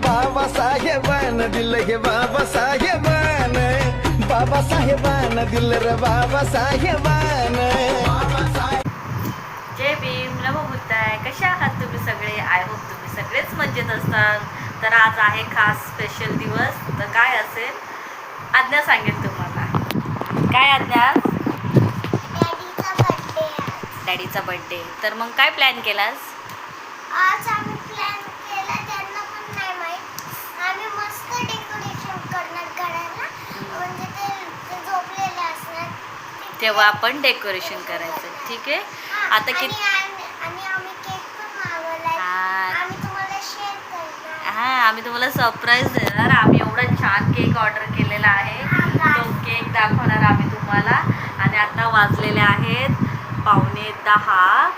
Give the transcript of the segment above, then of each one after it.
बाबासाहेबान दिलं हे बाबासाहेबान दिलं रे बाबासाहेबान. जय भीम, नमो बुद्धाय. कशा आहात तुम्ही सगळे? आय होप तुम्ही सगळेच मजेत असताल. तर आज आहे खास स्पेशल दिवस. तर काय असेल आज्ञा सांगेल तुम्हाला. काय आज्ञा? डॅडीचा बर्थडे. तर मग काय प्लॅन केलास? आज आम्ही प्लॅन केला, त्यांना पण नाही माहित. आम्ही मस्त डेकोरेशन करणार घराला, म्हणजे ते झोपलेले असणार तेव्हा आपण डेकोरेशन करायचं. ठीक आहे. आता आणि आम्ही केक पण मागवलाय. आम्ही तुम्हाला शेअर करणार. आम्ही तुम्हाला सरप्राईज देणार. आम्ही एवढा छान केक ऑर्डर केलेला आहे. तो केक दाखवणार आम्ही तुम्हाला. आणि आता वाजलेले आहेत 9:45.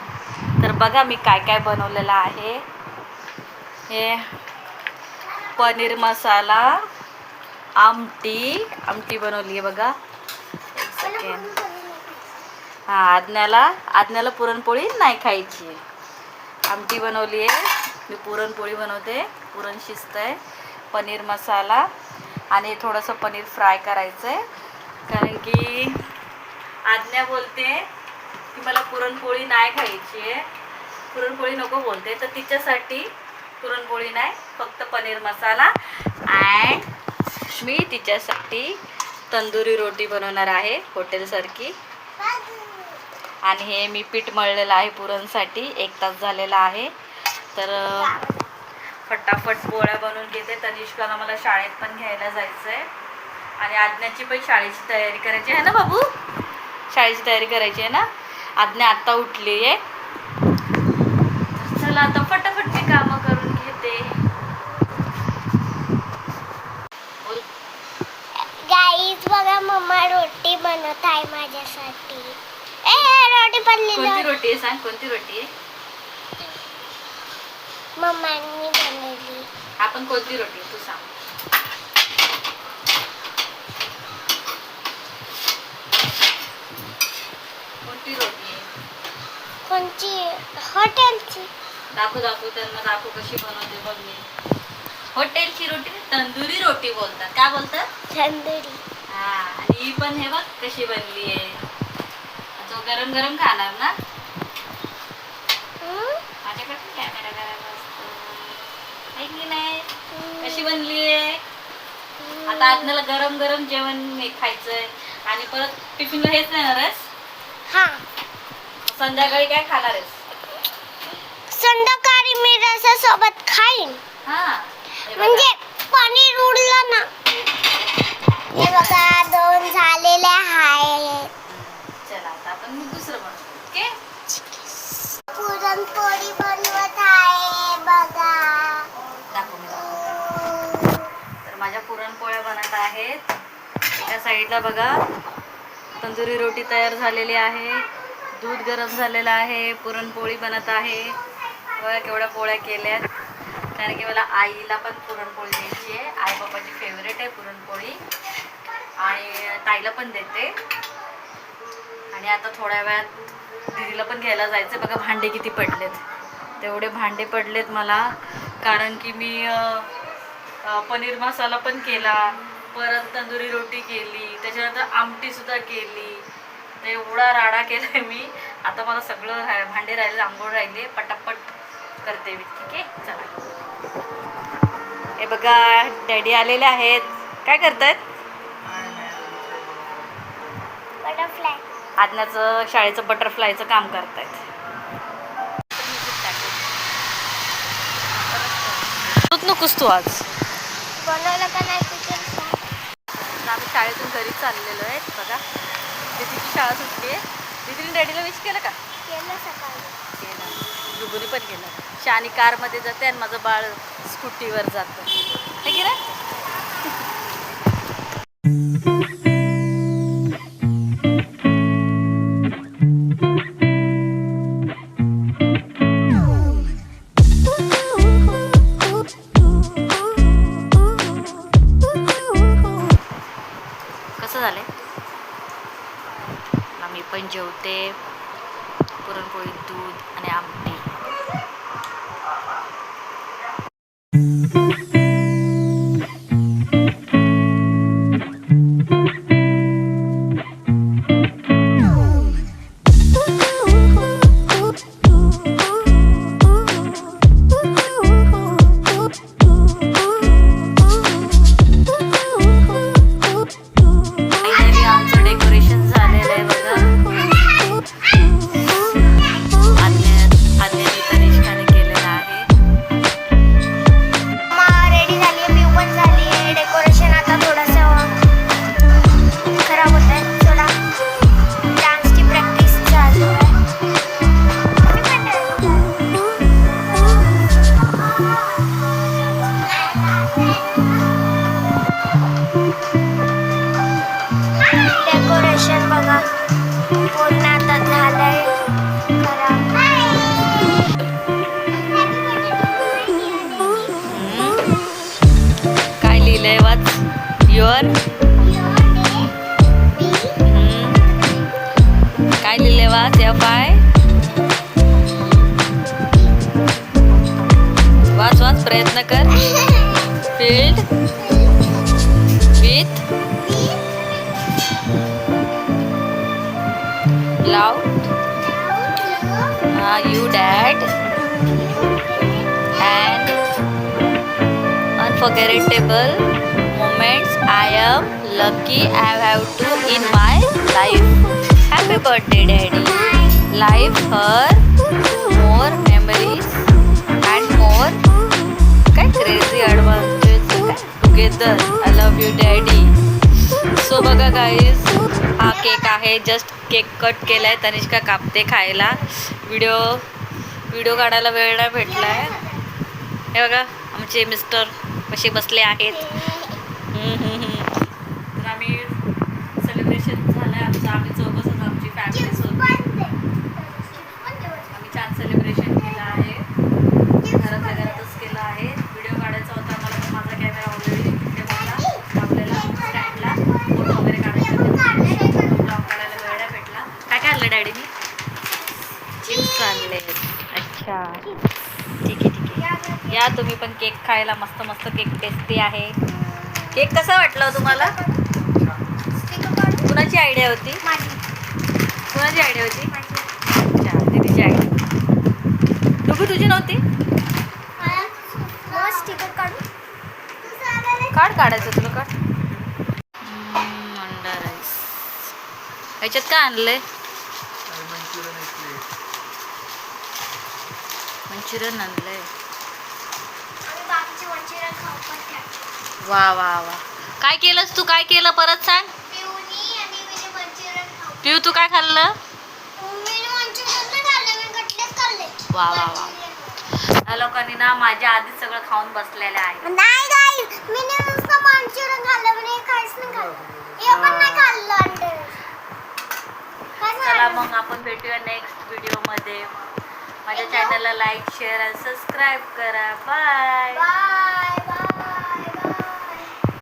तर बघा मी काय काय बनवलेलं आहे. हे पनीर मसाला, आमटी बनवली आहे बघा. एक सेकंड. आज्ञाला पुरणपोळी नाही खायची आहे. आमटी बनवली आहे. मी पुरणपोळी बनवते. पुरण शिजतं आहे. पनीर मसाला आणि थोडंसं पनीर फ्राय करायचं आहे. कारण की आज्ञा बोलते की मला पुरणपोळी नाही खायची आहे, पुरणपोळी नको बोलते. तर तिच्यासाठी पुरणपोळी नाही, फक्त पनीर मसाला. अँड मी तिच्यासाठी तंदुरी रोटी बनवणार आहे हॉटेलसारखी. आणि हे मी पीठ मळलेलं आहे पुरणसाठी. 1 तास झालेला आहे. तर फटाफट पोळ्या बनवून घेते. तनिष्काला मला शाळेत पण घ्यायला जायचं आहे. आणि आज्ञाची पण शाळेची तयारी करायची आहे ना बाबू. शाळेची तयारी करायची आहे ना. आज्ञा आत्ता उठली आहे. चला आता फटाफट मी कामं करून घेते. गाईज बघा, मम्मा रोटी बनवत आहे माझ्यासाठी. रोटी पडली. कोणती रोटी आहे सांग? कोणती रोटी आहे? मम्मांनी बनवली. आपण कोणती रोटी आहे तू सांग. कोणती रोटी आहे? कोणची? हॉटेलची. दाखव त्यांना दाखव कशी बनवते बघ मी. हॉटेलची रोटी तंदुरी रोटी बोलतात. काय बोलतात? तंदुरी. आणि ही पण हे बघ कशी बनली आहे. तो गरम गरम खाणार ना. माझ्याकडे कॅमेरा करायला असतो की नाही. कशी बनली आहे. आता आज्ञाला गरम गरम जेवण खायचंय. आणि परत टिफिनला हेच नेणार आहेस? हा. संध्याकाळी काय खाणार आहेस? संध्याकाळी मी रसासोबत खाईन. म्हणजे पनीर उरलं ना. हे बघा 2 झालेले आहेत. चला आता आपण दुसरं बनवू. ओके. पुरणपोळी बनवत आहे बघा. दाखव. तर माझ्या पुरणपोळ्या बनत आहेत. एका साईडला बघा तंदुरी रोटी तयार झालेली आहे. दूध गरम झालेलं आहे. पुरणपोळी बनत आहे. बघा केवढ्या पोळ्या केल्यात. कारण की मला आईला पण पुरणपोळी द्यायची आहे. आई बाबाची फेवरेट आहे पुरणपोळी. आणि ताईला पण देते. आणि आता थोड्या वेळात दीदीला पण घ्यायला जायचं. बघा भांडे किती पडलेत. तेवढे भांडे पडलेत मला. कारण की मी पनीर मसाला पण केला, परत तंदुरी रोटी केली, त्याच्यानंतर आमटीसुद्धा केली. तर एवढा राडा केला आहे मी. आता मला सगळं भांडे राहिले, आंघोळ राहिले. पटापट करते मी. ठीक आहे. चला. हे बघा डॅडी आलेले आहेत. काय करतायत? बटरफ्लाय. आज्ञाचं शाळेचं बटरफ्लायचं काम करतायत. तूच नकोस तू आज बनवलं का नाही तुझं? आम्ही शाळेतून घरी चाललेलो आहे. बघा दीदीची शाळा सुटली आहे. दीदीने डॅडीला विश केलं का? केलं सकाळी. केलं. डुबुनी पण केलं. शानी कारमध्ये जाते आणि माझं बाळ स्कूटीवर जातं. हे की नाही. कसं झालंय? मी पण जेवते. पुरणपोळी, दूध आणि आमटी. युअर काय लिहिले वाच एफ आय वाच वाच प्रयत्न कर field with loud you dad and unforgettable moments I am lucky I have to in my life. Happy birthday daddy. Life her more memories and more काय crazy adventures together. I love you daddy. So बघा guys हा cake आहे just cake cut केलाय तनिष्का कापते खायला video काढायला वेळ नाही भेटला आहे हे बघा आमचे मिस्टर कसे बसले आहेत तर आम्ही सेलिब्रेशन झालं आहे आमचं आम्ही चौघंच आमची फॅमिली सोबत आम्ही छान सेलिब्रेशन केलं आहे घरातल्या घरातच केलं आहे व्हिडिओ काढायचा होता मला पण माझा कॅमेरा ऑलरेडी तिथे होता आपल्याला स्टँडला फोटो वगैरे काढायचे होते ब्लॉग काढायला वेळ नाही भेटला काय काय आणलं डॅडीनी चिप्स आणले अच्छा ठीक आहे या तुम्ही पण केक खायला मस्त मस्त केक टेस्टी आहे केक कसा वाटला तुम्हाला कुणाची आयडिया होती कुणाची आयडिया होती अच्छा दीदीची आयडिया डुगू तुझी नव्हती काढ काढायचं तुला काढ अंडा राईस ह्याच्यात काय आणलंय मंचुरियन आणलंय वा वा वा काय केलंस तू काय केलं परत सांग पिऊ तू काय खाल्लं वा वा वा या लोकांनी ना माझ्या आधीच सगळं खाऊन बसलेलं आहे चला मग आपण भेटूया नेक्स्ट व्हिडिओमध्ये माझ्या चॅनलला लाईक शेअर आणि सबस्क्राईब करा बाय.